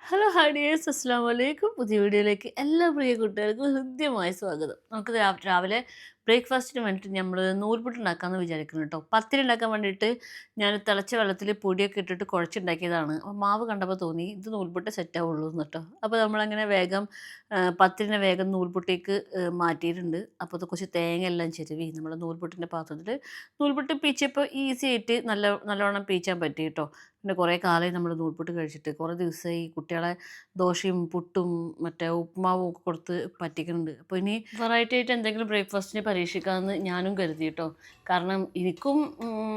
Hello hi dears, അസ്സാം വലൈക്കും. പുതിയ വീഡിയോയിലേക്ക് എല്ലാ പ്രിയ കുട്ടികൾക്കും ഹൃദ്യമായ സ്വാഗതം. നമുക്ക് രാവിലെ ബ്രേക്ക്ഫാസ്റ്റിന് വേണ്ടിയിട്ട് നമ്മൾ നൂൽപുട്ട് ഉണ്ടാക്കാമെന്ന് വിചാരിക്കുന്നു കേട്ടോ. പത്തിരി ഉണ്ടാക്കാൻ വേണ്ടിയിട്ട് ഞാൻ തിളച്ച വെള്ളത്തിൽ പൊടിയൊക്കെ ഇട്ടിട്ട് കുഴച്ചുണ്ടാക്കിയതാണ്. അപ്പോൾ മാവ് കണ്ടപ്പോൾ തോന്നി ഇത് നൂൽപുട്ട് സെറ്റ് ആവുള്ളൂ എന്ന് കേട്ടോ. അപ്പോൾ നമ്മളങ്ങനെ വേഗം പത്തിരിനെ വേഗം നൂൽപുട്ടേക്ക് മാറ്റിയിട്ടുണ്ട്. അപ്പോൾ അത് കുറച്ച് തേങ്ങ എല്ലാം ചിരവി നമ്മൾ നൂൽപുട്ടിൻ്റെ പാത്രത്തിൽ നൂൽപുട്ട് പീച്ചപ്പോൾ ഈസി ആയിട്ട് നല്ലവണ്ണം പീച്ചാൻ പറ്റി കേട്ടോ. പിന്നെ കുറേ കാലമായി നമ്മൾ നൂൽപുട്ട് കഴിച്ചിട്ട് കുറേ ദിവസമായി കുട്ടികളെ ദോശയും പുട്ടും മറ്റേ ഉപ്പുമാവും ഒക്കെ കൊടുത്ത് പറ്റിക്കുന്നുണ്ട്. അപ്പോൾ ഇനി വെറൈറ്റി ആയിട്ട് എന്തെങ്കിലും ബ്രേക്ക്ഫാസ്റ്റിന് പരീക്ഷിക്കാമെന്ന് ഞാനും കരുതി കേട്ടോ. കാരണം എനിക്കും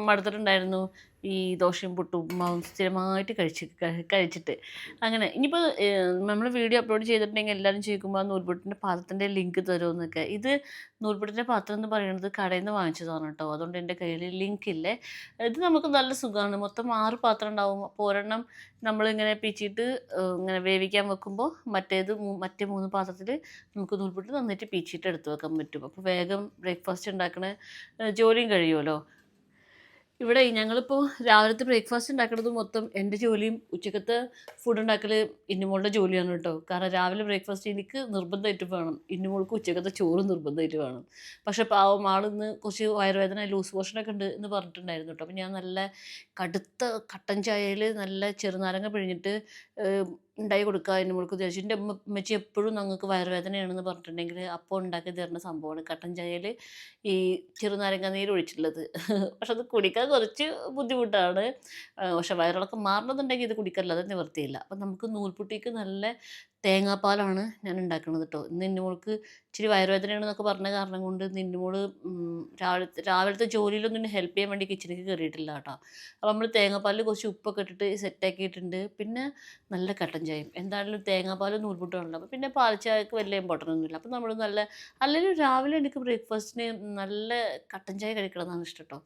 മടുത്തിട്ടുണ്ടായിരുന്നു ഈ ദോശയും പുട്ടും ഉപ്പുമാവും സ്ഥിരമായിട്ട് കഴിച്ചിട്ട്. അങ്ങനെ ഇനിയിപ്പോൾ നമ്മൾ വീഡിയോ അപ്ലോഡ് ചെയ്തിട്ടുണ്ടെങ്കിൽ എല്ലാവരും ചോദിക്കുമ്പോൾ നൂൽപുട്ടിൻ്റെ പാത്രത്തിൻ്റെ ലിങ്ക് തരുമെന്നൊക്കെ. ഇത് നൂൽപുട്ടിൻ്റെ പാത്രം എന്ന് പറയുന്നത് കടയിൽ നിന്ന് വാങ്ങിച്ചതാണ് കേട്ടോ. അതുകൊണ്ട് എൻ്റെ കയ്യിൽ ലിങ്ക് ഇല്ലേ. ഇത് നമുക്ക് നല്ല സുഖമാണ്. മൊത്തം 6 പാത്രം ഉണ്ടാവും. അപ്പോൾ ഒരെണ്ണം നമ്മളിങ്ങനെ പീച്ചിട്ട് ഇങ്ങനെ വേവിക്കാൻ വെക്കുമ്പോൾ മറ്റേ 3 പാത്രത്തിൽ നമുക്ക് നൂൽപുട്ട് നന്നായിട്ട് പീച്ചിട്ട് എടുത്ത് വെക്കാൻ പറ്റും. അപ്പോൾ വേഗം ബ്രേക്ക്ഫാസ്റ്റ് ഉണ്ടാക്കണ ജോലിയും കഴിയുമല്ലോ. ഇവിടെ ഞങ്ങളിപ്പോൾ രാവിലത്തെ ബ്രേക്ക്ഫാസ്റ്റ് ഉണ്ടാക്കുന്നത് മൊത്തം എൻ്റെ ജോലിയും ഉച്ചക്കത്തെ ഫുഡ് ഉണ്ടാക്കൽ ഇന്നുമോളുടെ ജോലിയാണ് കേട്ടോ. കാരണം രാവിലെ ബ്രേക്ക്ഫാസ്റ്റ് എനിക്ക് നിർബന്ധമായിട്ട് വേണം. ഇന്നുമോൾക്ക് ഉച്ചക്കത്തെ ചോറ് നിർബന്ധമായിട്ട് വേണം. പക്ഷേ പാവം ആളിന്ന് കുറച്ച് വയറുവേദന ലൂസ് മോഷനൊക്കെ ഉണ്ട് എന്ന് പറഞ്ഞിട്ടുണ്ടായിരുന്നു കേട്ടോ. അപ്പോൾ ഞാൻ നല്ല കടുത്ത കട്ടൻ ചായയിൽ നല്ല ചെറുനാരങ്ങ പിഴിഞ്ഞിട്ട് ഉണ്ടാക്കി കൊടുക്കുക ഇന്നുമോൾക്ക് വിചാരിച്ചു. എൻ്റെ ഉമ്മച്ചി എപ്പോഴും ഞങ്ങൾക്ക് വയറുവേദനയാണെന്ന് പറഞ്ഞിട്ടുണ്ടെങ്കിൽ അപ്പോൾ ഉണ്ടാക്കി തരുന്ന സംഭവമാണ് കട്ടൻ ചായയിൽ ഈ ചെറുനാരങ്ങ നീര് ഒഴിച്ചിട്ടുള്ളത്. പക്ഷെ അത് കുടിക്കാൻ കുറച്ച് ബുദ്ധിമുട്ടാണ്. പക്ഷെ വയറിളക്കം മാറണമെന്നുണ്ടെങ്കിൽ ഇത് കുടിക്കാറില്ല, അത് നിവൃത്തിയില്ല. അപ്പം നമുക്ക് നൂൽപുട്ടിക്ക് നല്ല തേങ്ങാപ്പാലാണ് ഞാൻ ഉണ്ടാക്കുന്നത് കേട്ടോ. ഇന്ന് ഇന്നുമോൾക്ക് ഇച്ചിരി വയറുവേദനയാണെന്നൊക്കെ പറഞ്ഞ കാരണം കൊണ്ട് ഇന്നുമോൾ രാവിലത്തെ ജോലിയിലൊന്നും ഹെൽപ്പ് ചെയ്യാൻ വേണ്ടി കിച്ചണിലേക്ക് കയറിയിട്ടില്ല കേട്ടോ. അപ്പോൾ നമ്മൾ തേങ്ങാപ്പാലിൽ കുറച്ച് ഉപ്പൊക്കെ ഇട്ടിട്ട് സെറ്റാക്കിയിട്ടുണ്ട്. പിന്നെ നല്ല കട്ടൻ ചായയും. എന്തായാലും തേങ്ങാപ്പാലും നൂൽപുട്ടുണ്ടല്ലോ. അപ്പോൾ പിന്നെ പാൽ ചായക്ക് വലിയ ഇമ്പോർട്ടൻ്റ് ഒന്നുമില്ല. അപ്പോൾ നമ്മൾ നല്ല അല്ലെങ്കിൽ രാവിലെ എനിക്ക് ബ്രേക്ക്ഫാസ്റ്റിന് നല്ല കട്ടൻ ചായ കഴിക്കണം എന്നാണ് ഇഷ്ടം കേട്ടോ.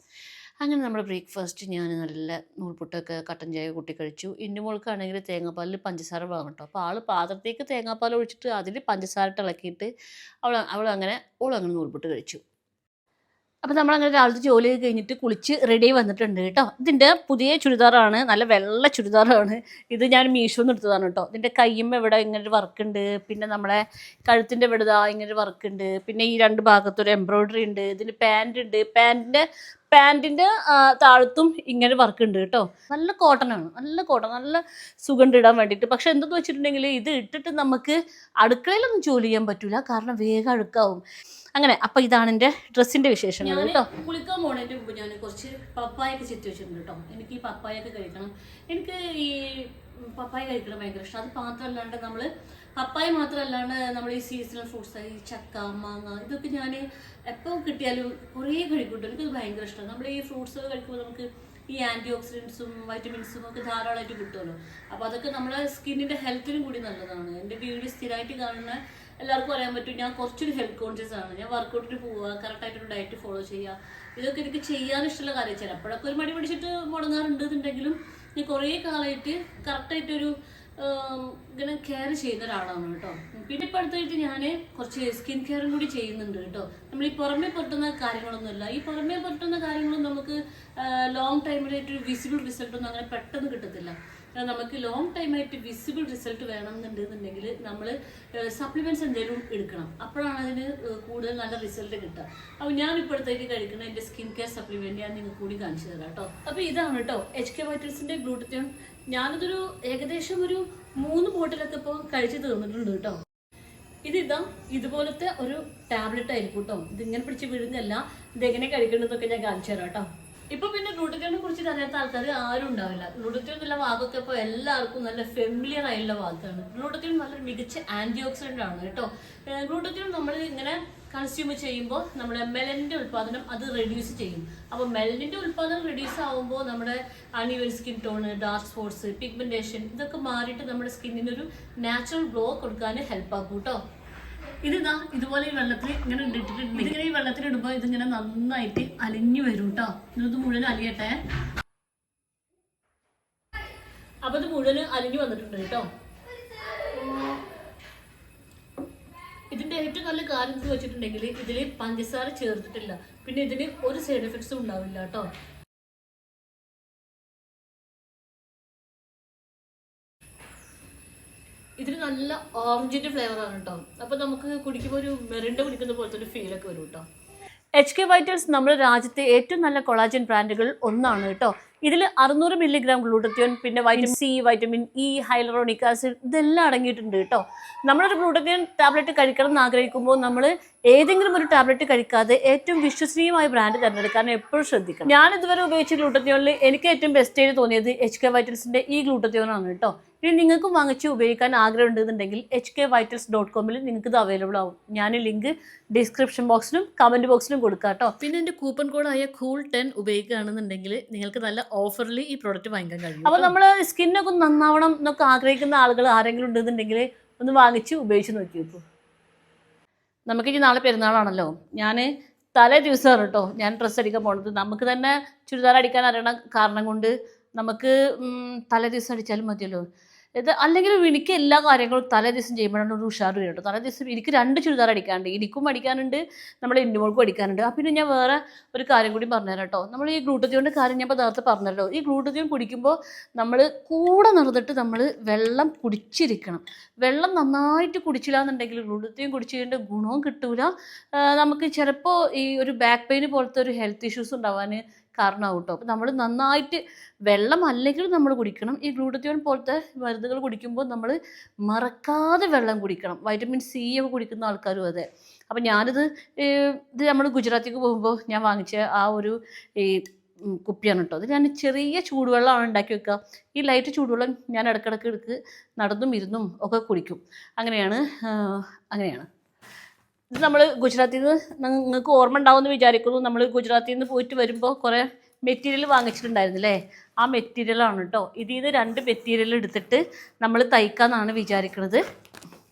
അങ്ങനെ നമ്മുടെ ബ്രേക്ക്ഫാസ്റ്റ് ഞാൻ നല്ല നൂൽപുട്ടൊക്കെ കട്ടൻ ചായ കൂട്ടി കഴിച്ചു. ഇന്നുമോൾക്കാണെങ്കിൽ തേങ്ങാപ്പാലിൽ പഞ്ചസാര വേണം കേട്ടോ. അപ്പോൾ ആൾ പാത്രത്തേക്ക് തേങ്ങാപ്പാൽ ഒഴിച്ചിട്ട് അതിൽ പഞ്ചസാര ഇളക്കിയിട്ട് അവളങ്ങനെ നൂൽപുട്ട് കഴിച്ചു. അപ്പോൾ നമ്മളങ്ങനെ രാവിലത്തെ ജോലിയൊക്കെ കഴിഞ്ഞിട്ട് കുളിച്ച് റെഡിയായി വന്നിട്ടുണ്ട് കേട്ടോ. ഇതിൻ്റെ പുതിയ ചുരിദാറാണ്, നല്ല വെള്ള ചുരിദാറാണ്. ഇത് ഞാൻ മീഷോന്ന് എടുത്തതാണ് കേട്ടോ. ഇതിൻ്റെ കയ്യുമ്മ ഇവിടെ ഇങ്ങനൊരു വർക്കുണ്ട്. പിന്നെ നമ്മളെ കഴുത്തിൻ്റെ ഇവിടെ ഇങ്ങനൊരു വർക്കുണ്ട്. പിന്നെ ഈ 2 ഭാഗത്തൊരു എംബ്രോയ്ഡറി ഉണ്ട്. ഇതിന് പാൻറ് ഉണ്ട്. പാൻറ്റിൻ്റെ താഴത്തും ഇങ്ങനെ വർക്ക് ഉണ്ട് കേട്ടോ. നല്ല കോട്ടനാണ്, നല്ല സുഖം ഇടാൻ വേണ്ടിയിട്ട്. പക്ഷെ എന്തെന്ന് വെച്ചിട്ടുണ്ടെങ്കിൽ ഇത് ഇട്ടിട്ട് നമുക്ക് അടുക്കളയിലൊന്നും ജോലി ചെയ്യാൻ പറ്റില്ല, കാരണം വേഗം അഴുക്കാവും. അങ്ങനെ അപ്പം ഇതാണ് എൻ്റെ ഡ്രസ്സിൻ്റെ വിശേഷങ്ങൾ കേട്ടോ. കുളിക്കാൻ പോകുന്നതിൻ്റെ മുമ്പ് ഞാൻ കുറച്ച് പപ്പായൊക്കെ ചെത്തി വെച്ചിട്ടുണ്ട് കേട്ടോ. എനിക്ക് ഈ പപ്പായൊക്കെ കഴിക്കണം. എനിക്ക് ഈ പപ്പായ കഴിക്കണം ഭയങ്കര ഇഷ്ടം. അത് മാത്രമല്ലാണ്ട് പപ്പായ മാത്രമല്ലാണ്ട് നമ്മൾ ഈ സീസണൽ ഫ്രൂട്ട്സ് ഈ ചക്ക മാങ്ങ ഇതൊക്കെ ഞാൻ എപ്പോൾ കിട്ടിയാലും കുറേ കഴിക്കൂട്ടോ. എനിക്കത് ഭയങ്കര ഇഷ്ടമാണ്. നമ്മൾ ഈ ഫ്രൂട്ട്സ് കഴിക്കുമ്പോൾ നമുക്ക് ഈ ആൻറ്റി ഓക്സിഡൻസും വൈറ്റമിൻസും ഒക്കെ ധാരാളമായിട്ട് കിട്ടുമല്ലോ. അപ്പോൾ അതൊക്കെ നമ്മളെ സ്കിന്നിൻ്റെ ഹെൽത്തിനും കൂടി നല്ലതാണ്. എൻ്റെ വീഡിയോ സ്ഥിരമായിട്ട് കാണുന്ന എല്ലാവർക്കും അറിയാൻ പറ്റും ഞാൻ കുറച്ചൊരു ഹെൽത്ത് കോൺഷ്യസ് ആണ്. ഞാൻ വർക്കൗട്ടിന് പോവുക, കറക്റ്റായിട്ടൊരു ഡയറ്റ് ഫോളോ ചെയ്യുക, ഇതൊക്കെ എനിക്ക് ചെയ്യാൻ ഇഷ്ടമുള്ള കാര്യം. ചിലപ്പോഴൊക്കെ ഒരു മടി പിടിച്ചിട്ട് മുടങ്ങാറുണ്ടെന്നുണ്ടെങ്കിലും ഞാൻ കുറേ കാലമായിട്ട് കറക്റ്റായിട്ടൊരു ഇങ്ങനെ കെയർ ചെയ്യുന്ന ഒരാളാണ് കേട്ടോ. പിന്നെ ഇപ്പം അടുത്തായിട്ട് ഞാൻ കുറച്ച് സ്കിൻ കെയറും കൂടി ചെയ്യുന്നുണ്ട് കേട്ടോ. നമ്മൾ ഈ പുറമേ പുരട്ടുന്ന കാര്യങ്ങളൊന്നുമില്ല. ഈ പുറമേ പുരട്ടുന്ന കാര്യങ്ങളും നമുക്ക് ലോങ് ടൈമിലായിട്ടൊരു വിസിബിൾ റിസൾട്ടൊന്നും അങ്ങനെ പെട്ടെന്ന് കിട്ടത്തില്ല. നമുക്ക് ലോങ് ടൈമായിട്ട് വിസിബിൾ റിസൾട്ട് വേണമെന്നുണ്ടെന്നുണ്ടെങ്കിൽ നമ്മൾ സപ്ലിമെൻറ്റ്സ് എന്തെങ്കിലും എടുക്കണം. അപ്പോഴാണ് അതിന് കൂടുതൽ നല്ല റിസൾട്ട് കിട്ടുക. അപ്പോൾ ഞാൻ ഇപ്പോഴത്തേക്ക് കഴിക്കുന്ന എൻ്റെ സ്കിൻ കെയർ സപ്ലിമെൻറ്റ് ഞാൻ നിങ്ങൾക്ക് കൂടി കാണിച്ചു തരാം കേട്ടോ. അപ്പോൾ ഇതാണ് കേട്ടോ HK വൈറ്റൽസിൻ്റെ ഗ്ലൂട്ടത്തിയോൺ. ഞാനിതൊരു ഏകദേശം ഒരു 3 ബോട്ടിലൊക്കെ ഇപ്പോൾ കഴിച്ച് തീർന്നിട്ടുണ്ട് കേട്ടോ. ഇതുപോലത്തെ ഒരു ടാബ്ലറ്റ് ആയിരിക്കും കേട്ടോ. ഇതിങ്ങനെ പിടിച്ച് വീഴുന്നതല്ല. ഇതെങ്ങനെ കഴിക്കേണ്ടതൊക്കെ ഞാൻ കാണിച്ചു തരാം കേട്ടോ. ഇപ്പൊ പിന്നെ ഗ്ലൂട്ടത്തിയോണിനെ കുറിച്ച് അറിയാത്ത ആൾക്കാർ ആരും ഉണ്ടാവില്ല. ഗ്ലൂട്ടത്തിയോൺ എന്നുള്ള വാക്കൊക്കെ ഇപ്പോൾ എല്ലാവർക്കും നല്ല ഫെമിലിയർ ആയിട്ടുള്ള വാക്കാണ്. ഗ്ലൂട്ടത്തിയോൺ നല്ലൊരു മികച്ച ആന്റി ഓക്സിഡന്റ് ആണ് കേട്ടോ. ഗ്ലൂട്ടത്തിയോൺ നമ്മൾ ഇങ്ങനെ കൺസ്യൂം ചെയ്യുമ്പോൾ നമ്മുടെ മെലനിൻ്റെ ഉൽപ്പാദനം അത് റെഡ്യൂസ് ചെയ്യും. അപ്പോൾ മെലനിൻ്റെ ഉൽപ്പാദനം റെഡ്യൂസ് ആകുമ്പോൾ നമ്മുടെ uneven skin tone, dark spots, pigmentation ഇതൊക്കെ മാറിയിട്ട് നമ്മുടെ സ്കിന്നിനൊരു നാച്ചുറൽ ഗ്ലോ കൊടുക്കാൻ ഹെൽപ്പ് ആക്കും കേട്ടോ. ഇതുപോലെ ഈ വെള്ളത്തിൽ ഇങ്ങനെ ഇട്ടിട്ടുണ്ട്. ഇതിങ്ങനെ ഈ വെള്ളത്തിൽ ഇടുമ്പോൾ ഇതിങ്ങനെ നന്നായിട്ട് അലിഞ്ഞു വരും കേട്ടോ. ഇത് മുഴുവൻ അലിയട്ടെ. അപ്പൊ ഇത് മുഴുവൻ അലിഞ്ഞു വന്നിട്ടുണ്ട് കേട്ടോ. ഇതിന്റെ ഏറ്റവും നല്ല കാര്യം എന്ന് വെച്ചിട്ടുണ്ടെങ്കിൽ ഇതിൽ പഞ്ചസാര ചേർത്തിട്ടില്ല. പിന്നെ ഇതിന് ഒരു സൈഡ് എഫക്ട്സും ഉണ്ടാവില്ല കേട്ടോ. ഇതിന് നല്ല ഓറഞ്ചിന്റെ ഫ്ലേവർ ആണ് കേട്ടോ. അപ്പൊ നമുക്ക് കുടിക്കുമ്പോൾ ഒരു മെറിൻഡ കുടിക്കുന്ന പോലത്തെ ഒരു ഫീലൊക്കെ വരും കേട്ടോ. HK വൈറ്റൽസ് നമ്മുടെ രാജ്യത്തെ ഏറ്റവും നല്ല കൊളാജൻ ബ്രാൻഡുകൾ ഒന്നാണ് കേട്ടോ. ഇതിൽ 600 മില്ലിഗ്രാം ഗ്ലൂട്ടത്യോൺ, പിന്നെ vitamin C, vitamin E, hyaluronic acid ഇതെല്ലാം അടങ്ങിയിട്ടുണ്ട് കേട്ടോ. നമ്മളൊരു ഗ്ലൂട്ടത്യോൺ ടാബ്ലറ്റ് കഴിക്കണം എന്ന് ആഗ്രഹിക്കുമ്പോൾ നമ്മൾ ഏതെങ്കിലും ഒരു ടാബ്ലറ്റ് കഴിക്കാതെ ഏറ്റവും വിശ്വസനീയമായ ബ്രാൻഡ് തിരഞ്ഞെടുക്കാൻ എപ്പോഴും ശ്രദ്ധിക്കണം. ഞാൻ ഇതുവരെ ഉപയോഗിച്ച ഗ്ലൂട്ടത്യോണിൽ എനിക്ക് ഏറ്റവും ബെസ്റ്റ് ആയിട്ട് തോന്നിയത് HK വൈറ്റൽസിന്റെ ഈ ഗ്ലൂട്ടത്യോൺ ആണ് കേട്ടോ. ഇനി നിങ്ങൾക്കും വാങ്ങിച്ച് ഉപയോഗിക്കാൻ ആഗ്രഹം ഉണ്ടെന്നുണ്ടെങ്കിൽ hkvitals.com നിങ്ങൾക്ക് ഇത് അവൈലബിൾ ആവും. ഞാൻ ലിങ്ക് ഡിസ്ക്രിപ്ഷൻ ബോക്സിലും കമന്റ് ബോക്സിലും കൊടുക്കാം കേട്ടോ. പിന്നെ എൻ്റെ കൂപ്പൺ കോഡായ COOL10 ഉപയോഗിക്കുകയാണെന്നുണ്ടെങ്കിൽ നിങ്ങൾക്ക് നല്ല ഓഫറിൽ ഈ പ്രോഡക്റ്റ് വാങ്ങിക്കാൻ കഴിയും. അപ്പോൾ നമ്മൾ സ്കിന്നൊക്കെ ഒന്ന് നന്നാവണം എന്നൊക്കെ ആഗ്രഹിക്കുന്ന ആളുകൾ ആരെങ്കിലും ഉണ്ടെന്നുണ്ടെങ്കിൽ ഒന്ന് വാങ്ങിച്ച് ഉപയോഗിച്ച് നോക്കി നോക്കൂ. നമുക്കിനി നാളെ പെരുന്നാളാണല്ലോ. ഞാൻ തലേ ദിവസമാണ് കേട്ടോ ഞാൻ ഡ്രസ്സ് അടിക്കാൻ പോണത്. നമുക്ക് തന്നെ ചുരിദാർ അടിക്കാൻ അറിയണ കാരണം കൊണ്ട് നമുക്ക് തലേ ദിവസം അടിച്ചാലും മതിയല്ലോ. ഇത് അല്ലെങ്കിൽ എനിക്ക് എല്ലാ കാര്യങ്ങളും തലേ ദിവസം ചെയ്യുമ്പോഴാണ് ഒരു ഉഷാർ വരും കേട്ടോ. തലേ ദിവസം എനിക്ക് 2 ചുരിദാർ അടിക്കാനുണ്ട്. എനിക്കും അടിക്കാനുണ്ട്, നമ്മുടെ ഇന്നുമോൾക്കും അടിക്കാനുണ്ട്. പിന്നെ ഞാൻ വേറെ ഒരു കാര്യം കൂടി പറഞ്ഞുതരാം കേട്ടോ. നമ്മൾ ഈ ഗ്ലൂട്ടത്യോണിൻ്റെ കാര്യം ഞാൻ ഇപ്പോൾ നേരത്തെ പറഞ്ഞല്ലോ. ഈ ഗ്ലൂട്ടത്യോൺ കുടിക്കുമ്പോൾ നമ്മൾ കൂടെ നടന്നിട്ട് നമ്മൾ വെള്ളം കുടിച്ചിരിക്കണം. വെള്ളം നന്നായിട്ട് കുടിച്ചില്ല എന്നുണ്ടെങ്കിൽ ഗ്ലൂട്ടത്യോൺ കുടിച്ചതിൻ്റെ ഗുണവും കിട്ടൂല. നമുക്ക് ചിലപ്പോൾ ഈ ഒരു ബാക്ക് പെയിൻ പോലത്തെ ഒരു ഹെൽത്ത് ഇഷ്യൂസ് ഉണ്ടാവാൻ കാരണമാവും കേട്ടോ. അപ്പോൾ നമ്മൾ നന്നായിട്ട് വെള്ളം അല്ലെങ്കിൽ നമ്മൾ കുടിക്കണം. ഈ ഗ്ലൂട്ടത്യോൺ പോലത്തെ മരുന്നുകൾ കുടിക്കുമ്പോൾ നമ്മൾ മറക്കാതെ വെള്ളം കുടിക്കണം. വൈറ്റമിൻ സി ഒക്കെ കുടിക്കുന്ന ആൾക്കാരും അതെ. അപ്പോൾ ഞാനിത് നമ്മൾ ഗുജറാത്തിലേക്ക് പോകുമ്പോൾ ഞാൻ വാങ്ങിച്ച ആ ഒരു ഈ കുപ്പിയാണ് കേട്ടോ. അത് ഞാൻ ചെറിയ ചൂടുവെള്ളമാണ് ഉണ്ടാക്കി വെക്കുക. ഈ ലൈറ്റ് ചൂടുവെള്ളം ഞാൻ ഇടയ്ക്കിടയ്ക്ക് നടന്നും ഇരുന്നും ഒക്കെ കുടിക്കും. അങ്ങനെയാണ്. ഇത് നമ്മൾ ഗുജറാത്തിൽ നിന്ന് നിങ്ങൾക്ക് ഓർമ്മ ഉണ്ടാവുമെന്ന് വിചാരിക്കുന്നു. നമ്മൾ ഗുജറാത്തിൽ നിന്ന് പോയിട്ട് വരുമ്പോൾ കുറേ മെറ്റീരിയൽ വാങ്ങിച്ചിട്ടുണ്ടായിരുന്നില്ലേ, ആ മെറ്റീരിയലാണ് കേട്ടോ. ഇതിൽ നിന്ന് 2 മെറ്റീരിയൽ എടുത്തിട്ട് നമ്മൾ തയ്ക്കാമെന്നാണ് വിചാരിക്കുന്നത്.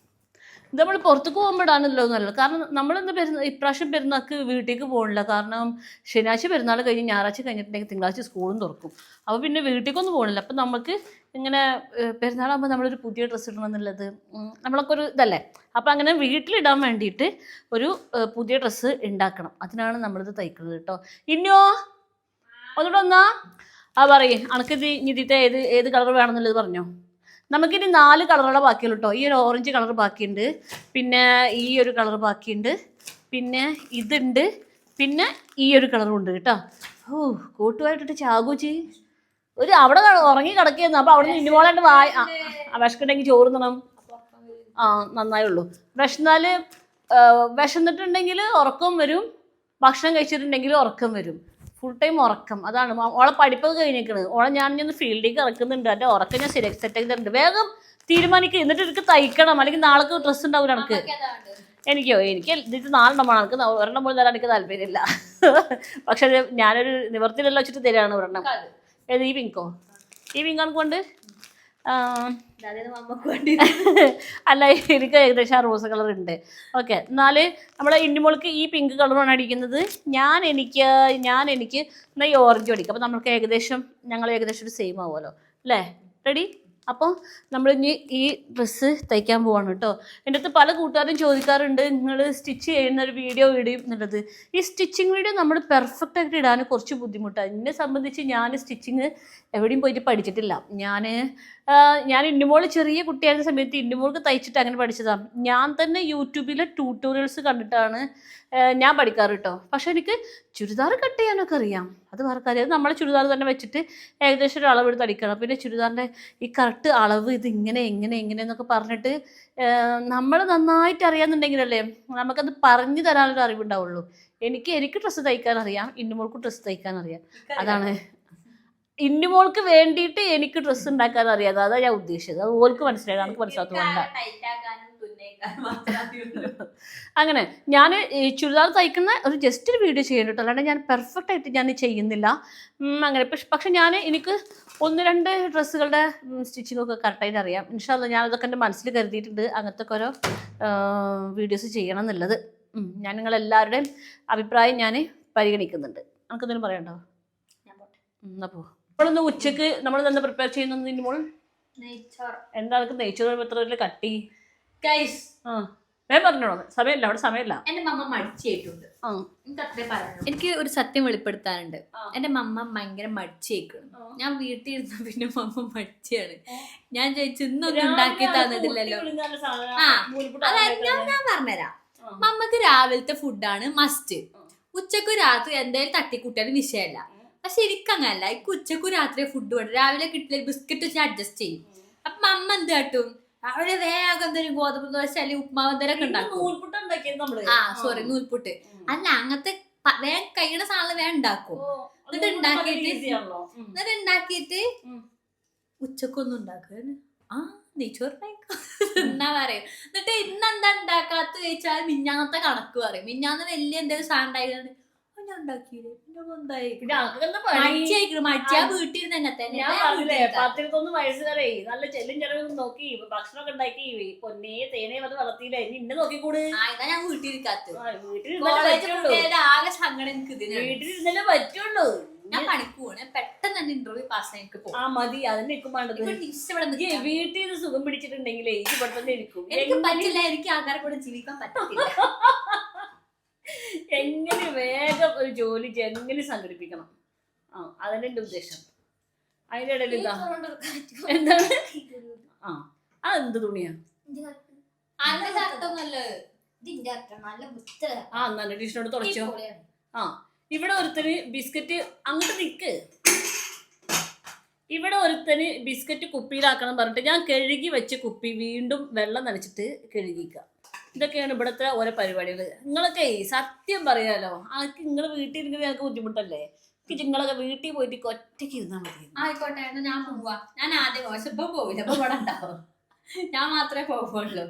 ഇത് നമ്മൾ പുറത്തേക്ക് പോകുമ്പോൾ ഇടാനല്ലോ നല്ലത്. കാരണം നമ്മളിന്ന് ഇപ്രാവശ്യം പെരുന്നാൾക്ക് വീട്ടിലേക്ക് പോകണില്ല. കാരണം ശനിയാഴ്ച പെരുന്നാൾ കഴിഞ്ഞ് ഞായറാഴ്ച കഴിഞ്ഞിട്ടുണ്ടെങ്കിൽ തിങ്കളാഴ്ച സ്കൂളും തുറക്കും. അപ്പോൾ പിന്നെ വീട്ടിലേക്കൊന്നും പോകണില്ല. അപ്പം നമുക്ക് ഇങ്ങനെ പെരുന്നാളാകുമ്പോൾ നമ്മളൊരു പുതിയ ഡ്രസ്സ് ഇടണം എന്നുള്ളത് നമ്മളൊക്കെ ഒരു ഇതല്ലേ. അപ്പം അങ്ങനെ വീട്ടിലിടാൻ വേണ്ടിയിട്ട് ഒരു പുതിയ ഡ്രസ്സ് ഉണ്ടാക്കണം. അതിനാണ് നമ്മളിത് തയ്ക്കുന്നത് കേട്ടോ. ഇന്നോ ഒന്നുകൂടെ വന്നാ പറയേ അനക്കിത് ഇതിത്തെ ഏത് കളർ വേണമെന്നുള്ളത് പറഞ്ഞോ. നമുക്കിനി 4 കളറുകളെ ബാക്കിയുള്ളൂ കേട്ടോ. ഈ ഒരു ഓറഞ്ച് കളർ ബാക്കിയുണ്ട്, പിന്നെ ഈ ഒരു കളർ ബാക്കിയുണ്ട്, പിന്നെ ഇതുണ്ട്, പിന്നെ ഈ ഒരു കളറും ഉണ്ട് കേട്ടോ. കൂട്ടുമായിട്ടിട്ട് ചാകൂച്ചി ഒരു അവിടെ ഉറങ്ങി കിടക്കുന്നു. അപ്പോൾ അവിടെ നിന്ന് ഇന്നുമോളായിട്ട് വിശക്കുണ്ടെങ്കിൽ ചോറ് തിന്നണം. നന്നായുള്ളൂ. വിശന്നിട്ടുണ്ടെങ്കിൽ ഉറക്കം വരും, ഭക്ഷണം കഴിച്ചിട്ടുണ്ടെങ്കിൽ ഉറക്കം വരും. ഫുൾ ടൈം ഉറക്കം. അതാണ് ഓളെ പഠിപ്പൊക്കെ കഴിഞ്ഞേക്കണത്. ഓളെ ഞാൻ ഫീൽഡിലേക്ക് ഇറക്കുന്നുണ്ട്. എൻ്റെ ഉറക്കം ഞാൻ സെറ്റ് ആക്കിയിട്ടുണ്ട്. വേഗം തീരുമാനിക്കുക. എന്നിട്ട് എനിക്ക് തയ്ക്കണം, അല്ലെങ്കിൽ നാളെ ഡ്രസ്സ് ഉണ്ടാവില്ല എനിക്ക്. എനിക്ക് ഇതിട്ട് 4 എണ്ണം എനിക്ക് 1 എണ്ണം പോലും തരാൻ എനിക്ക് താല്പര്യമില്ല. പക്ഷെ ഞാനൊരു നിവർത്തിയിലെല്ലാം വെച്ചിട്ട് തരാണ് 1 എണ്ണം. ഏത് ഈ പിങ്കോ? ഈ പിങ്കാണ് കൊണ്ട് അല്ല, എനിക്ക് ഏകദേശം ആ റോസ് കളർ ഉണ്ട്. ഓക്കെ, എന്നാൽ നമ്മളെ ഇന്നുമോൾക്ക് ഈ പിങ്ക് കളറാണ് അടിക്കുന്നത്. ഞാൻ എനിക്ക് എന്നാൽ ഈ ഓറഞ്ച് അടിക്കും. അപ്പോൾ നമ്മൾക്ക് ഞങ്ങൾ ഏകദേശം ഒരു സെയിം ആവുമല്ലോ അല്ലേ? റെഡി? അപ്പോൾ നമ്മളിനി ഈ ഡ്രസ്സ് തയ്ക്കാൻ പോവാണ് കേട്ടോ. എൻ്റെ അടുത്ത് പല കൂട്ടുകാരും ചോദിക്കാറുണ്ട്, നിങ്ങൾ സ്റ്റിച്ച് ചെയ്യുന്ന ഒരു വീഡിയോ ഇടും എന്നുള്ളത്. ഈ സ്റ്റിച്ചിങ് വീഡിയോ നമ്മൾ പെർഫെക്റ്റ് ആയിട്ട് ഇടാൻ കുറച്ച് ബുദ്ധിമുട്ടാണ്. എന്നെ സംബന്ധിച്ച് ഞാൻ സ്റ്റിച്ചിങ് എവിടെയും പോയിട്ട് പഠിച്ചിട്ടില്ല. ഞാൻ ഇന്നുമോൾ ചെറിയ കുട്ടിയായിരുന്ന സമയത്ത് ഇന്നുമോൾക്ക് തയ്ച്ചിട്ട് അങ്ങനെ പഠിച്ചതാണ്. ഞാൻ തന്നെ യൂട്യൂബിലെ ട്യൂട്ടോറിയൽസ് കണ്ടിട്ടാണ് ഞാൻ പഠിക്കാറ് കേട്ടോ. പക്ഷെ എനിക്ക് ചുരിദാർ കട്ട് ചെയ്യാനൊക്കെ അറിയാം. അത് വേറെ കാര്യം. അത് നമ്മളെ ചുരിദാർ തന്നെ വെച്ചിട്ട് ഏകദേശം ഒരു അളവെടുത്ത് അടിക്കണം. പിന്നെ ചുരിദാറിൻ്റെ ഈ കറക്റ്റ് അളവ് ഇത് എങ്ങനെ എന്നൊക്കെ പറഞ്ഞിട്ട് നമ്മൾ നന്നായിട്ട് അറിയാമെന്നുണ്ടെങ്കിലല്ലേ നമുക്കത് പറഞ്ഞു തരാനൊരു അറിവുണ്ടാവുള്ളൂ. എനിക്ക് ഡ്രസ്സ് തയ്ക്കാൻ അറിയാം, ഇന്നുമോൾക്ക് ഡ്രസ്സ് തയ്ക്കാൻ അറിയാം. അതാണ് ഇന്നുമോൾക്ക് വേണ്ടിയിട്ട് എനിക്ക് ഡ്രസ്സ് ഉണ്ടാക്കാൻ അറിയാം. അതാണ് ഞാൻ ഉദ്ദേശിച്ചത്. അത് ഓൾക്ക് മനസ്സിലായി, നമുക്ക് മനസ്സിലാത്തതുകൊണ്ടാണ്. അങ്ങനെ ഞാൻ ഈ ചുരിദാർ തയ്ക്കുന്ന ഒരു ജസ്റ്റ് ഒരു വീഡിയോ ചെയ്യുന്നുണ്ട് കേട്ടോ. അല്ലാണ്ട് ഞാൻ പെർഫെക്റ്റ് ആയിട്ട് ഞാൻ ചെയ്യുന്നില്ല അങ്ങനെ. പക്ഷെ എനിക്ക് 1-2 ഡ്രസ്സുകളുടെ സ്റ്റിച്ചിങ്ങൊക്കെ കറക്റ്റായിട്ട് അറിയാം. ഇൻഷാ അല്ലാഹ് ഞാൻ അതൊക്കെ എൻ്റെ മനസ്സിൽ കരുതിയിട്ടുണ്ട്. അങ്ങനത്തെ ഓരോ വീഡിയോസ് ചെയ്യണം എന്നുള്ളത്. ഞാൻ നിങ്ങളെല്ലാവരുടെയും അഭിപ്രായം ഞാൻ പരിഗണിക്കുന്നുണ്ട്. നമുക്കെന്തെങ്കിലും പറയണ്ടോ? അപ്പോൾ നമ്മളൊന്ന് ഉച്ചക്ക് നമ്മൾ തന്നെ പ്രിപ്പയർ ചെയ്യുന്നത് ഇന്നുമോൾ എന്താ? നെയ്ച്ചോറ് എത്ര വലിയ കട്ടി വേഗം പറഞ്ഞോളൂ. സമയമില്ല, അവിടെ സമയമില്ല. എന്റെ മമ്മ മടിച്ചായിട്ടുണ്ട്. എനിക്ക് അത്രേ പറയാനുള്ളൂ. എനിക്ക് ഒരു സത്യം വെളിപ്പെടുത്താനുണ്ട്. എന്റെ മമ്മ ഭയങ്കര മടിച്ചേക്കണം. ഞാൻ വീട്ടിൽ ഇരുന്ന പിന്നെ മമ്മ മടിച്ചാണ്. ഞാൻ ചോദിച്ചു ഇന്നൊന്നും ഉണ്ടാക്കി തന്നിട്ടില്ലല്ലോ. അതായത് ഞാൻ പറഞ്ഞുതരാം. മമ്മക്ക് രാവിലത്തെ ഫുഡാണ് മസ്റ്റ്. ഉച്ചക്കും രാത്രി എന്തായാലും തട്ടിക്കൂട്ടിയാലും വിഷയമല്ല. പക്ഷെ എനിക്കങ്ങനല്ല. എനിക്ക് ഉച്ചക്കും രാത്രി ഫുഡ് വേണം. രാവിലെ കിട്ടില്ല ബിസ്ക്കറ്റ് വെച്ച് അഡ്ജസ്റ്റ് ചെയ്യും. അപ്പൊ മമ്മ എന്ത് കാട്ടും? അവിടെ വേഗം എന്തെങ്കിലും ഗോതമ്പ് ദോശ അല്ലെങ്കിൽ ഉപ്മാവ് എന്തെങ്കിലും ഉണ്ടാക്കും. സോറി നൂൽപുട്ട് അല്ല അങ്ങനത്തെ വേഗം കഴിയണ സാധനം വേഗം ഉണ്ടാക്കും. എന്നിട്ട് ഉണ്ടാക്കിയിട്ട് ഉച്ചക്കൊന്നും ഉണ്ടാക്കുക നെയ്ച്ചോറിനായിക്കോ എന്നാ പറയും. എന്നിട്ട് ഇന്നെന്താ ഉണ്ടാക്കാത്ത ചോദിച്ചാൽ മിഞ്ഞാന്നത്തെ കണക്ക് പറയും. മിഞ്ഞാന്ന് വലിയ എന്തെങ്കിലും സാധനം ഉണ്ടായിരുന്നു ഞാൻ ഉണ്ടാക്കിയില്ലേ വീട്ടിൽ വയസ്സുകാരെ നല്ല ചെല്ലും ചെലവും നോക്കി ഭക്ഷണമൊക്കെ ഉണ്ടാക്കി പൊന്നേ തേനെ വന്ന് വളർത്തിയില്ലേ ഇന്നെ നോക്കിക്കൂട്. ഞാൻ വീട്ടിലിരിക്കാത്ത ആകെ സങ്കടം എനിക്ക് വീട്ടിലിരുന്നല്ലേ പറ്റുള്ളൂ. ഞാൻ പണിക്ക് പോണേ പെട്ടെന്ന് തന്നെ ഇന്റർവ്യൂ പാസ് എനിക്ക് പോകും. മതി അതിന് നിൽക്കും വേണ്ടത്. വീട്ടിൽ നിന്ന് സുഖം പിടിച്ചിട്ടുണ്ടെങ്കിലേ എനിക്ക് ഇവിടെ തന്നെ ഇരിക്കും. എനിക്ക് പറ്റില്ല. എനിക്ക് ആൾക്കാരെ കൂടെ ജീവിക്കാൻ പറ്റില്ല. എങ്ങനെ വേഗം ഒരു ജോലി എങ്ങനെ സംഘടിപ്പിക്കണം. അതന്നെ എന്റെ ഉദ്ദേശം. അതിന്റെ ഇടയിൽ ഇതാ എന്താണ് അതെന്ത് തുണിയാ? നല്ല ടീഷനോട് തുടച്ചോ. ഇവിടെ ഒരുത്തന് ബിസ്ക്കറ്റ് അങ്ങോട്ട് നിക്ക്. ഇവിടെ ഒരുത്തന് ബിസ്ക്കറ്റ് കുപ്പിയിലാക്കണം പറഞ്ഞിട്ട് ഞാൻ കഴുകി വെച്ച കുപ്പി വീണ്ടും വെള്ളം നനച്ചിട്ട് കഴുകിക്ക. ഇതൊക്കെയാണ് ഇവിടുത്തെ ഓരോ പരിപാടികൾ. നിങ്ങളൊക്കെ സത്യം പറയാലോ. ആൾക്ക് നിങ്ങൾ വീട്ടിൽ ഇരിക്കുന്നത് ഞങ്ങൾക്ക് ബുദ്ധിമുട്ടല്ലേ? നിങ്ങളൊക്കെ വീട്ടിൽ പോയിട്ട് ഒറ്റയ്ക്ക് ഇരുന്നാൽ മതി. ആയിക്കോട്ടെ ഞാൻ പോവാ. ഞാൻ ആദ്യം പോവാ. ഇപ്പൊ പോവില്ല. ഇപ്പൊ ഇവിടെ ഉണ്ടാവും. ഞാൻ മാത്രമേ പോകുള്ളൂ.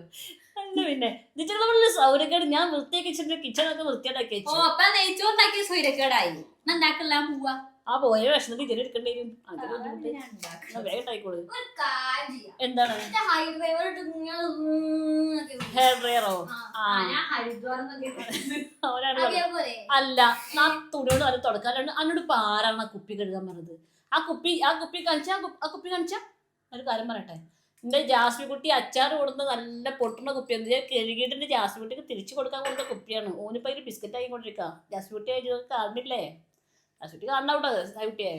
അല്ല പിന്നെ നിങ്ങളെ സൗരക്കേട്. ഞാൻ വൃത്തിയാക്കി കിച്ചണൊക്കെ വൃത്തിയാക്കി വെച്ചു. അപ്പൊ നെയ്ച്ചോണ്ടാക്കിയ സൗരക്കേടായി ഉണ്ടാക്കല്ല പോവാ. പോയ വിഷമത്തിൽ ഇതിൽ എടുക്കേണ്ടി വരും. വേഗം ഉണ്ടായിക്കോളൂ. എന്താണ് ഹെയർ ഡ്രയറോ? അല്ല ആ തുണിയോട് അത് തുടക്കാറുണ്ട്. അതിനോട് ഇപ്പൊ ആരാണ് ആ കുപ്പി കഴുകാൻ പറഞ്ഞത്? ആ കുപ്പി കാണിച്ചാ ഒരു കാര്യം പറയട്ടെ. എന്റെ ജാസ്മി കുട്ടി അച്ചാർ കൊടുത്ത നല്ല പൊട്ടുന്ന കുപ്പി എന്താ കഴുകിയിട്ട് എന്റെ ജാസ്മി കുട്ടിക്ക് തിരിച്ചു കൊടുക്കാൻ കൊടുത്ത കുപ്പിയാണ്. ഓനിപ്പോ അതിന് ബിസ്ക്കറ്റ് ആയിക്കൊണ്ടിരിക്കുക. ജാസ്മി കുട്ടി കാണുന്നില്ലേ? ജാസ്മിട്ടി കാണാവട്ടെ. കുട്ടിയെ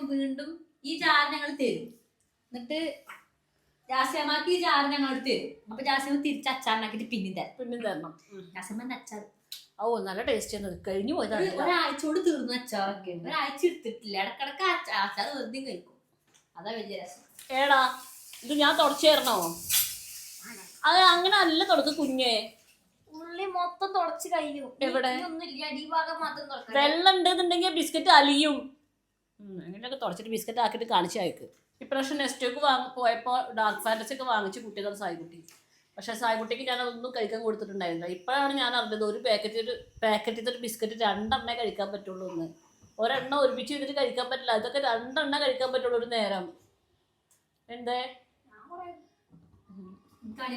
വീണ്ടും ഈ ജാർ ഞങ്ങൾ തരും. എന്നിട്ട് ജാസ്യമാക്ക് ഈ ജാർ ഞങ്ങൾ തരും. അപ്പൊ ജാസ്യമ തിരിച്ച് അച്ചാറിനാക്കിട്ട് പിന്നെയും തരണം. ജാസ്യമ്മന്റെ അച്ചാർ നല്ല ടേസ്റ്റ് ആണ്. കഴിഞ്ഞു പോയതാണ്. ഒരാഴ്ചയോട് തീർന്നു അച്ചാറൊക്കെ. ഒരാഴ്ച എടുത്തിട്ടില്ല. ഇടക്കിടക്ക് അച്ചാർ വെറുതെ കഴിക്കും. അതാ വലിയ രസം. ഏടാ ഇത് ഞാൻ തുടച്ചു തരണോ? അത് അങ്ങനെ അല്ല തുടക്ക കുഞ്ഞേ. ഉള്ളി മൊത്തം തുടച്ച് കഴിഞ്ഞു. എവിടെ അടിഭാഗം മാത്രം വെള്ളം ഉണ്ടെന്നുണ്ടെങ്കിൽ ബിസ്ക്കറ്റ് അലിയും. അങ്ങനെയൊക്കെ തുടച്ചിട്ട് ബിസ്ക്കറ്റ് ആക്കിയിട്ട് കാണിച്ചു അയക്ക്. ഇപ്രാവശ്യം നെസ്റ്റോക്ക് പോയപ്പോൾ ഡാർക്ക് ഫാൻറ്റസി ഒക്കെ വാങ്ങിച്ച് കുട്ടിയതാണ് സായിക്കുട്ടി. പക്ഷേ സായിക്കുട്ടിക്ക് ഞാൻ അതൊന്നും കഴിക്കാൻ കൊടുത്തിട്ടുണ്ടായിരുന്നില്ല. ഇപ്പോഴാണ് ഞാൻ അറിഞ്ഞത് ഒരു പാക്കറ്റിൽ ഒരു ബിസ്ക്കറ്റ് 2 എണ്ണേ കഴിക്കാൻ പറ്റുള്ളൂ എന്ന്. ഒരെണ്ണം ഒരുമിച്ച് ചെയ്തിട്ട് കഴിക്കാൻ പറ്റില്ല. അതൊക്കെ 2 എണ്ണ കഴിക്കാൻ പറ്റുള്ളൂ ഒരു നേരം. എന്തേ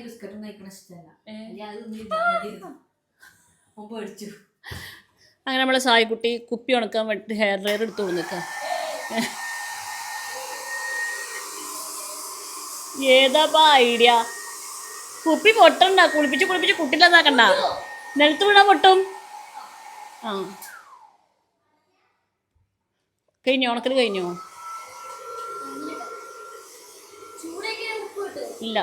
ബിസ്ക്കറ്റും കഴിക്കണ ഇഷ്ടമല്ല. അങ്ങനെ നമ്മളെ സായിക്കുട്ടി കുപ്പി ഉണക്കാൻ വേണ്ടിയിട്ട് ഹെയർ ഡ്രയർ എടുത്തു കൊടുക്കാം. ഏതാപ്പാ ഐഡിയ? കുപ്പി പൊട്ടണ്ട. കുളിപ്പിച്ച് കുട്ടിയില്ലാതാക്കണ്ട. നിലത്ത് വീണാ പൊട്ടും. കഴിഞ്ഞോ? ഉണക്കൽ കഴിഞ്ഞോ? ഇല്ല.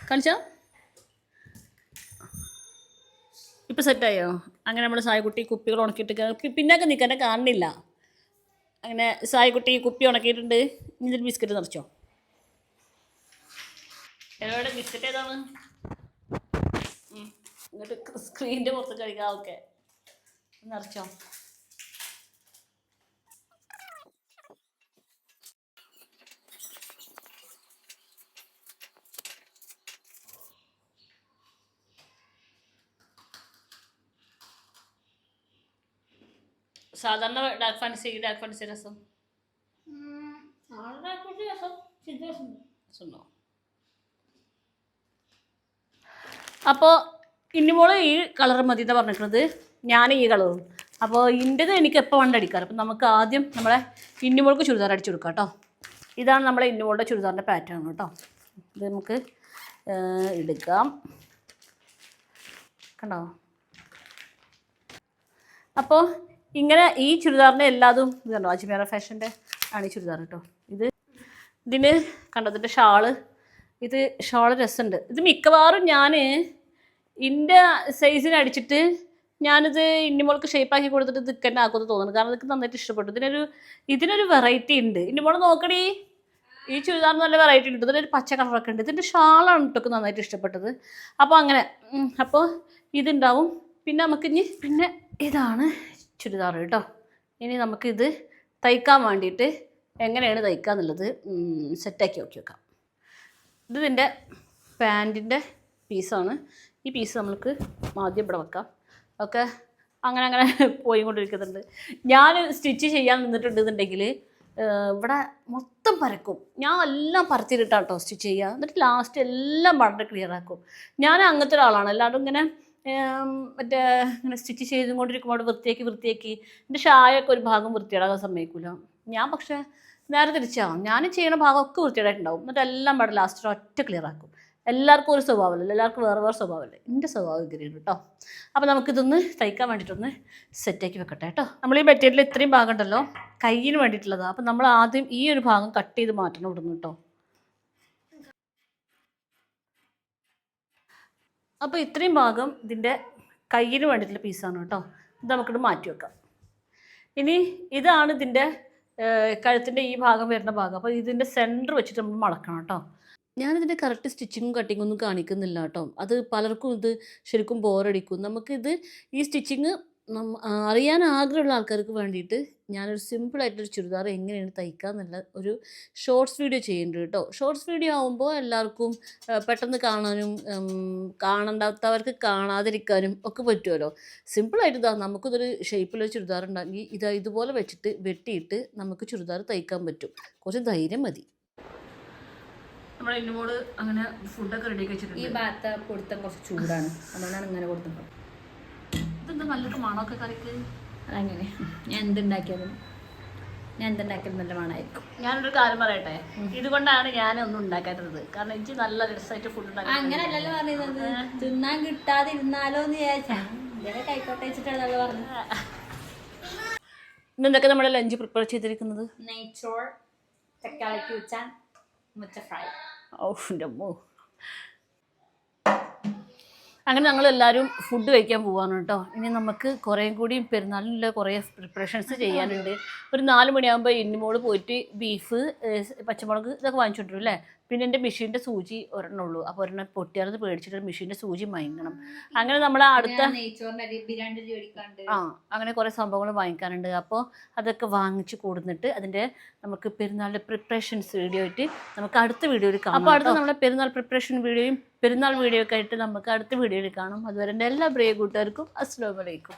കാണിച്ചോ? ഇപ്പം സെറ്റായോ? അങ്ങനെ നമ്മൾ സായിക്കുട്ടി കുപ്പികൾ ഉണക്കിയിട്ട് പിന്നൊക്കെ നിൽക്കാൻ കാണുന്നില്ല. അങ്ങനെ സായിക്കുട്ടി കുപ്പി ഉണക്കിയിട്ടുണ്ട്. ഇതിൽ ബിസ്ക്കറ്റ് നിറച്ചോ. എവിടെ ബിസ്ക്കറ്റ് ഏതാണ്? എന്നിട്ട് സ്ക്രീനിൻ്റെ പുറത്ത് കഴിക്കാം. ഓക്കെ നിറച്ചോ. സാധാരണ ഡാർക്ക് ഫാൻറ്റസി രസം അപ്പോൾ ഇന്നിമോള് ഈ കളർ മതി എന്നാണ് പറഞ്ഞിട്ടുള്ളത്. ഞാൻ ഈ കളറും. അപ്പോൾ ഇൻ്റെത് എനിക്ക് എപ്പോൾ വേണ്ട അടിക്കാറ്. അപ്പം നമുക്ക് ആദ്യം നമ്മളെ ഇന്നിമോൾക്ക് ചുരിദാർ അടിച്ചു കൊടുക്കാം കേട്ടോ. ഇതാണ് നമ്മളെ ഇന്നിമോളുടെ ചുരിദാറിൻ്റെ പാറ്റേൺ കേട്ടോ. ഇത് നമുക്ക് എടുക്കാം. കണ്ടോ? അപ്പോൾ ഇങ്ങനെ ഈ ചുരിദാറിൻ്റെ എല്ലാതും ഇത് കണ്ടോ, അജ്മീറ ഫാഷൻ്റെ ആണ് ഈ ചുരിദാർ കേട്ടോ. ഇതിന് കണ്ടോ, ഇതിൻ്റെ ഷാള്, ഇത് ഷാള് രസമുണ്ട്. ഇത് മിക്കവാറും ഞാൻ ഇൻ്റെ സൈസിന് അടിച്ചിട്ട് ഞാനിത് ഇന്നിമോൾക്ക് ഷേപ്പാക്കി കൊടുത്തിട്ട് ഇത് തന്നെ ആക്കുമെന്ന് തോന്നുന്നു. കാരണം ഇതൊക്കെ നന്നായിട്ട് ഇഷ്ടപ്പെട്ടു. ഇതിനൊരു വെറൈറ്റി ഉണ്ട്. ഇന്നിമോൾ നോക്കണേ, ഈ ചുരിദാറിന് നല്ല വെറൈറ്റി ഉണ്ട്. ഇതിനൊരു പച്ച കളറൊക്കെ ഉണ്ട്. ഇതിൻ്റെ ഷാളാണ് ഇട്ടൊക്കെ നന്നായിട്ട് ഇഷ്ടപ്പെട്ടത്. അപ്പോൾ അങ്ങനെ അപ്പോൾ ഇതുണ്ടാവും. പിന്നെ നമുക്കിനി പിന്നെ ഇതാണ് ചുരിദാർ കേട്ടോ. ഇനി നമുക്കിത് തയ്ക്കാൻ വേണ്ടിയിട്ട് എങ്ങനെയാണ് തയ്ക്കുക എന്നുള്ളത് സെറ്റാക്കി നോക്കി വെക്കാം. ഇത് ഇതിൻ്റെ പാൻറ്റിൻ്റെ പീസാണ്. ഈ പീസ് നമുക്ക് ആദ്യം ഇവിടെ വെക്കാം. ഒക്കെ അങ്ങനെ പോയിക്കൊണ്ടിരിക്കുന്നുണ്ട്. ഞാൻ സ്റ്റിച്ച് ചെയ്യാൻ നിന്നിട്ടുണ്ടെന്നുണ്ടെങ്കിൽ ഇവിടെ മൊത്തം പരക്കും. ഞാൻ എല്ലാം പരത്തിയിട്ടാണ് കേട്ടോ സ്റ്റിച്ച് ചെയ്യുക. എന്നിട്ട് ലാസ്റ്റ് എല്ലാം വളരെ ക്ലിയർ ആക്കും. ഞാൻ അങ്ങനത്തെ ഒരാളാണ്. എല്ലാവരും ഇങ്ങനെ ഇങ്ങനെ സ്റ്റിച്ച് ചെയ്തുകൊണ്ടിരിക്കുമ്പോൾ അവിടെ വൃത്തിയാക്കി എൻ്റെ ഷായൊക്കെ ഒരു ഭാഗം വൃത്തിയാടാൻ സമ്മതിക്കില്ല. ഞാൻ പക്ഷേ നേരെ തിരിച്ചാവും. ഞാൻ ചെയ്യുന്ന ഭാഗമൊക്കെ വൃത്തിയായിട്ടുണ്ടാവും. എന്നിട്ട് എല്ലാം പാടെ ലാസ്റ്റ് ഒറ്റ ക്ലിയർ ആക്കും. എല്ലാവർക്കും ഒരു സ്വഭാവമല്ല, എല്ലാവർക്കും വേറെ സ്വഭാവമല്ലേ. എൻ്റെ സ്വഭാവം ഇങ്ങനെയാണ് കേട്ടോ. അപ്പോൾ നമുക്കിതൊന്ന് തയ്ക്കാൻ വേണ്ടിയിട്ടൊന്ന് സെറ്റാക്കി വെക്കട്ടെ കേട്ടോ. നമ്മൾ ഈ മെറ്റീരിയൽ ഇത്രയും ഭാഗം ഉണ്ടല്ലോ, കയ്യിന് വേണ്ടിയിട്ടുള്ളതാണ്. അപ്പോൾ നമ്മൾ ആദ്യം ഈ ഒരു ഭാഗം കട്ട് ചെയ്ത് മാറ്റണം ഇവിടുന്ന് കേട്ടോ. അപ്പോൾ ഇത്രയും ഭാഗം ഇതിൻ്റെ കയ്യിന് വേണ്ടിയിട്ടുള്ള പീസാണ് കേട്ടോ. ഇത് നമുക്കിത് മാറ്റി വെക്കാം. ഇനി ഇതാണ് ഇതിൻ്റെ കഴുത്തിൻ്റെ ഈ ഭാഗം വരുന്ന ഭാഗം. അപ്പോൾ ഇതിൻ്റെ സെൻറ്റർ വെച്ചിട്ട് നമ്മൾ മടക്കണം കേട്ടോ. ഞാനിതിൻ്റെ കറക്റ്റ് സ്റ്റിച്ചിങ്ങും കട്ടിങ്ങും ഒന്നും കാണിക്കുന്നില്ല കേട്ടോ. അത് പലർക്കും ഇത് ശരിക്കും ബോറടിക്കും. നമുക്കിത് ഈ സ്റ്റിച്ചിങ് അറിയാൻ ആഗ്രഹമുള്ള ആൾക്കാർക്ക് വേണ്ടിയിട്ട് ഞാനൊരു സിമ്പിളായിട്ടൊരു ചുരിദാർ എങ്ങനെയാണ് തയ്ക്കുക എന്നുള്ള ഒരു ഷോർട്സ് വീഡിയോ ചെയ്യുന്നുണ്ട് കേട്ടോ. ഷോർട്സ് വീഡിയോ ആകുമ്പോൾ എല്ലാവർക്കും പെട്ടെന്ന് കാണാനും കാണണ്ടാത്തവർക്ക് കാണാതിരിക്കാനും ഒക്കെ പറ്റുമല്ലോ. സിമ്പിളായിട്ട് ഇതാ നമുക്കിതൊരു ഷേപ്പിലൊരു ചുരിദാർ ഉണ്ടാക്കി ഇതുപോലെ വെച്ചിട്ട് വെട്ടിയിട്ട് നമുക്ക് ചുരിദാർ തയ്ക്കാൻ പറ്റും. കുറച്ച് ധൈര്യം മതി. നമ്മുടെ ഇന്നുമോള് അങ്ങനെ ഫുഡൊക്കെ റെഡിയാക്കി വെച്ചിട്ടുണ്ട്. ഈ ഭാഗത്ത് കൊടുത്ത കുറച്ച് ചൂടാണ്, അതുകൊണ്ടാണ് ഇങ്ങനെ കൊടുത്തത്. ഇതെന്താ നല്ലൊരു മണമൊക്കെ കറിക്ക്? അതങ്ങനെ ഞാൻ എന്തുണ്ടാക്കിയാലും നല്ല മണമായിരിക്കും. ഞാനൊരു കാര്യം പറയട്ടെ, ഇതുകൊണ്ടാണ് ഞാനൊന്നും ഉണ്ടാക്കാത്തത്. കാരണം എനിക്ക് നല്ല രസമായിട്ട് ഫുഡ് ഉണ്ടാക്കാം. അങ്ങനല്ലല്ലോ പറയുന്നത്, തിന്നാൻ കിട്ടാതിരുന്നാലോ എന്ന് വിചാരിച്ചാ ഇതൊക്കെ കൈക്കോട്ടെ വെച്ചിട്ടാണ് പറഞ്ഞത്. ഇന്നെന്തൊക്കെ നമ്മുടെ ലഞ്ച് പ്രിപ്പയർ ചെയ്തിരിക്കുന്നത്? നെയ്ച്ചോർ, തക്കാളി കൂച്ചാൻ, മുട്ട ഫ്രൈ. എൻ്റെ അമ്മോ. അങ്ങനെ ഞങ്ങളെല്ലാവരും ഫുഡ് കഴിക്കാൻ പോവാണ് കേട്ടോ. ഇനി നമുക്ക് കുറേയും കൂടി പെരുന്നാളിനുള്ള കുറേ പ്രിപ്പറേഷൻസ് ചെയ്യാനുണ്ട്. ഒരു 4 മണിയാകുമ്പോൾ ഇന്നുമോള് പോയിട്ട് ബീഫ്, പച്ചമുളക് ഇതൊക്കെ വാങ്ങിച്ചുകൊണ്ടിരും അല്ലേ. പിന്നെ എൻ്റെ മെഷീൻ്റെ സൂചി ഒരെണ്ണം ഉള്ളൂ. അപ്പോൾ ഒരെണ്ണം പൊട്ടിയാലത് പേടിച്ചിട്ട് മെഷീൻ്റെ സൂചി വാങ്ങിക്കണം. അങ്ങനെ നമ്മൾ അടുത്ത അങ്ങനെ കുറേ സംഭവങ്ങൾ വാങ്ങിക്കാനുണ്ട്. അപ്പോൾ അതൊക്കെ വാങ്ങിച്ച് കൊടുത്തിട്ട് അതിൻ്റെ നമുക്ക് പെരുന്നാളിൻ്റെ പ്രിപ്പറേഷൻസ് വീഡിയോ ആയിട്ട് നമുക്ക് അടുത്ത വീഡിയോയിൽ കാണാം. അപ്പോൾ അടുത്ത നമ്മളെ പെരുന്നാൾ പ്രിപ്പറേഷൻ വീഡിയോയും പെരുന്നാൾ വീഡിയോ ഒക്കെ ആയിട്ട് നമുക്ക് അടുത്ത വീഡിയോയിൽ കാണാം. അതുവരെ എൻ്റെ എല്ലാ പ്രിയ കൂട്ടുകാർക്കും അസ്സലാമു അലൈക്കും.